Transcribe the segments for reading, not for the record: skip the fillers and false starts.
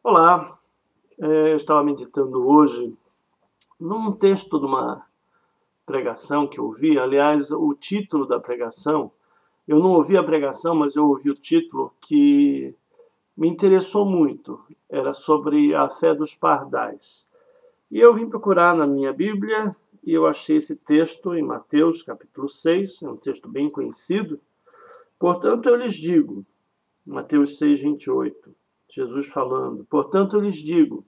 Olá, eu estava meditando hoje num texto de uma pregação que eu ouvi. Aliás, o título da pregação, eu não ouvi a pregação, mas eu ouvi o título que me interessou muito. Era sobre a fé dos pardais. E eu vim procurar na minha Bíblia e eu achei esse texto em Mateus, capítulo 6, é um texto bem conhecido. Portanto, eu lhes digo, Mateus 6, 28, Jesus falando, portanto, eu lhes digo,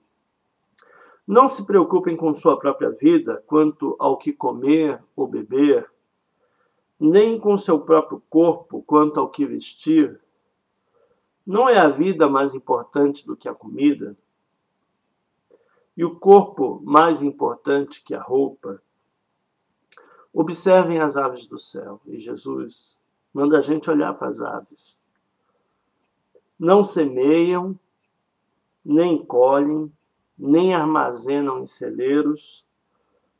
não se preocupem com sua própria vida quanto ao que comer ou beber, nem com seu próprio corpo quanto ao que vestir. Não é a vida mais importante do que a comida? E o corpo mais importante que a roupa? Observem as aves do céu. E Jesus manda a gente olhar para as aves. Não semeiam, nem colhem, nem armazenam em celeiros,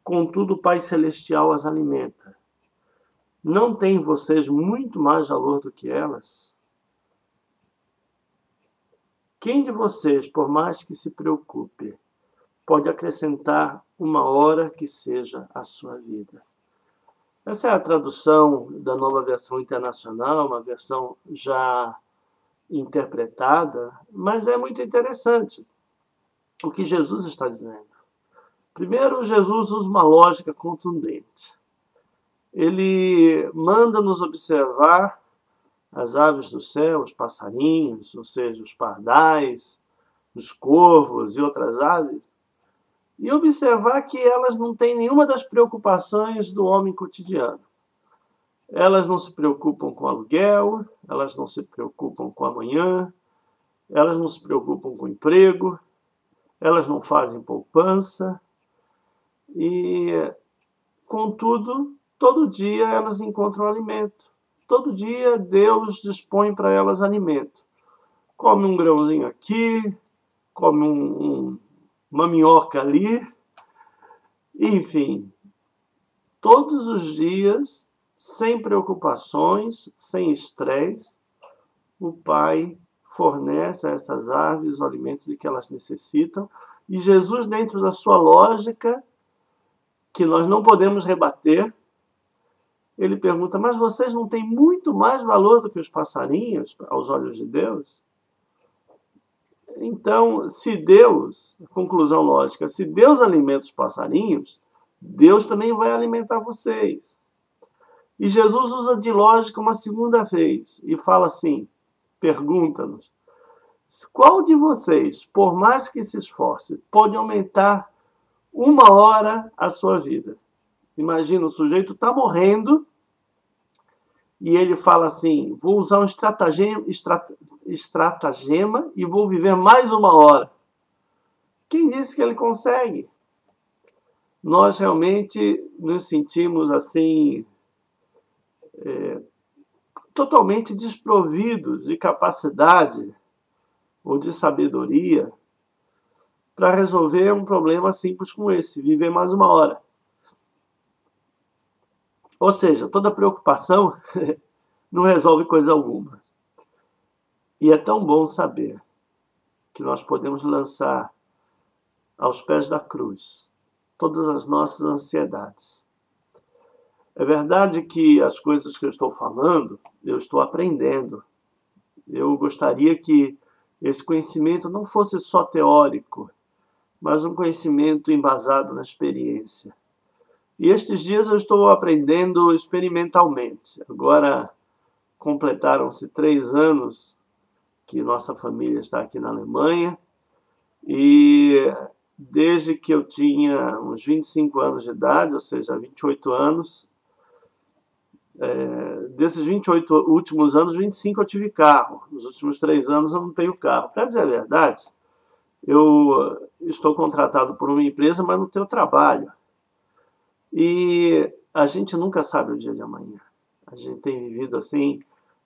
contudo o Pai Celestial as alimenta. Não têm vocês muito mais valor do que elas? Quem de vocês, por mais que se preocupe, pode acrescentar uma hora que seja a sua vida? Essa é a tradução da Nova Versão Internacional, uma versão já interpretada, mas é muito interessante o que Jesus está dizendo. Primeiro, Jesus usa uma lógica contundente. Ele manda nos observar as aves do céu, os passarinhos, ou seja, os pardais, os corvos e outras aves, e observar que elas não têm nenhuma das preocupações do homem cotidiano. Elas não se preocupam com aluguel, elas não se preocupam com amanhã, elas não se preocupam com emprego, elas não fazem poupança e, contudo, todo dia elas encontram alimento. Todo dia Deus dispõe para elas alimento. Come um grãozinho aqui, come uma minhoca ali, enfim, todos os dias, sem preocupações, sem estresse, o Pai fornece a essas aves o alimento de que elas necessitam. E Jesus, dentro da sua lógica, que nós não podemos rebater, ele pergunta, mas vocês não têm muito mais valor do que os passarinhos aos olhos de Deus? Então, se Deus, conclusão lógica, se Deus alimenta os passarinhos, Deus também vai alimentar vocês. E Jesus usa de lógica uma segunda vez e fala assim, pergunta-nos, qual de vocês, por mais que se esforce, pode aumentar uma hora a sua vida? Imagina, o sujeito está morrendo e ele fala assim, vou usar um estratagema e vou viver mais uma hora. Quem disse que ele consegue? Nós realmente nos sentimos assim, totalmente desprovidos de capacidade ou de sabedoria para resolver um problema simples como esse, viver mais uma hora. Ou seja, toda preocupação não resolve coisa alguma. E é tão bom saber que nós podemos lançar aos pés da cruz todas as nossas ansiedades. É verdade que as coisas que eu estou falando, eu estou aprendendo. Eu gostaria que esse conhecimento não fosse só teórico, mas um conhecimento embasado na experiência. E estes dias eu estou aprendendo experimentalmente. Agora completaram-se 3 anos que nossa família está aqui na Alemanha e desde que eu tinha uns 25 anos de idade, ou seja, 28 anos, desses 28 últimos anos, 25 eu tive carro. Nos últimos 3 anos eu não tenho carro. Para dizer a verdade, eu estou contratado por uma empresa, mas não tenho trabalho. E a gente nunca sabe o dia de amanhã. A gente tem vivido assim,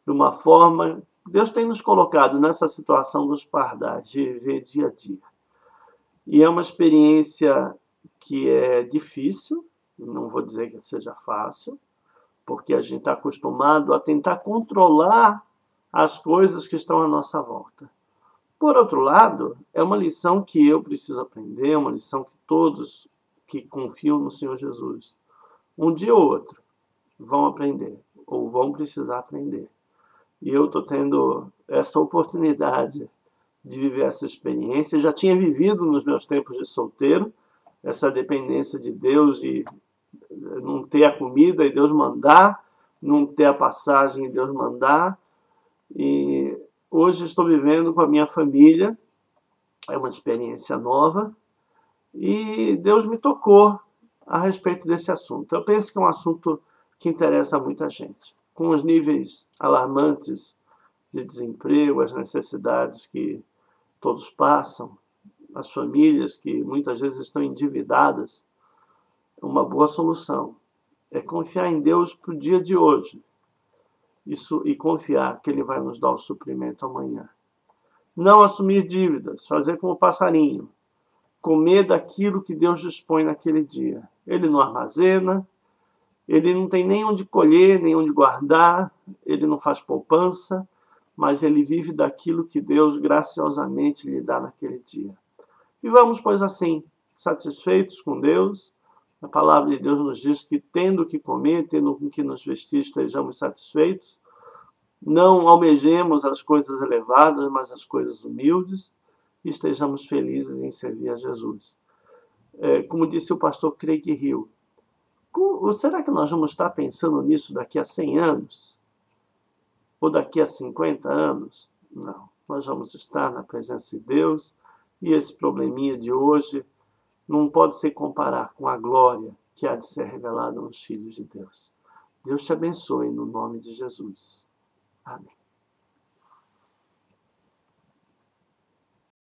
de uma forma... Deus tem nos colocado nessa situação dos pardais, de viver dia a dia. E é uma experiência que é difícil, não vou dizer que seja fácil, porque a gente está acostumado a tentar controlar as coisas que estão à nossa volta. Por outro lado, é uma lição que eu preciso aprender, é uma lição que todos que confiam no Senhor Jesus, um dia ou outro, vão aprender, ou vão precisar aprender. E eu estou tendo essa oportunidade de viver essa experiência. Já tinha vivido nos meus tempos de solteiro, essa dependência de Deus e não ter a comida e Deus mandar, não ter a passagem e Deus mandar. E hoje estou vivendo com a minha família, é uma experiência nova, e Deus me tocou a respeito desse assunto. Eu penso que é um assunto que interessa a muita gente. Com os níveis alarmantes de desemprego, as necessidades que todos passam, as famílias que muitas vezes estão endividadas, uma boa solução é confiar em Deus para o dia de hoje e confiar que Ele vai nos dar o suprimento amanhã. Não assumir dívidas, fazer como o passarinho, comer daquilo que Deus dispõe naquele dia. Ele não armazena, ele não tem nem onde colher, nem onde guardar, ele não faz poupança, mas ele vive daquilo que Deus graciosamente lhe dá naquele dia. E vamos, pois, assim, satisfeitos com Deus. A palavra de Deus nos diz que, tendo o que comer, tendo com que nos vestir, estejamos satisfeitos. Não almejemos as coisas elevadas, mas as coisas humildes, e estejamos felizes em servir a Jesus. Como disse o pastor Craig Hill, será que nós vamos estar pensando nisso daqui a 100 anos? Ou daqui a 50 anos? Não. Nós vamos estar na presença de Deus, e esse probleminha de hoje não pode se comparar com a glória que há de ser revelada nos filhos de Deus. Deus te abençoe no nome de Jesus. Amém.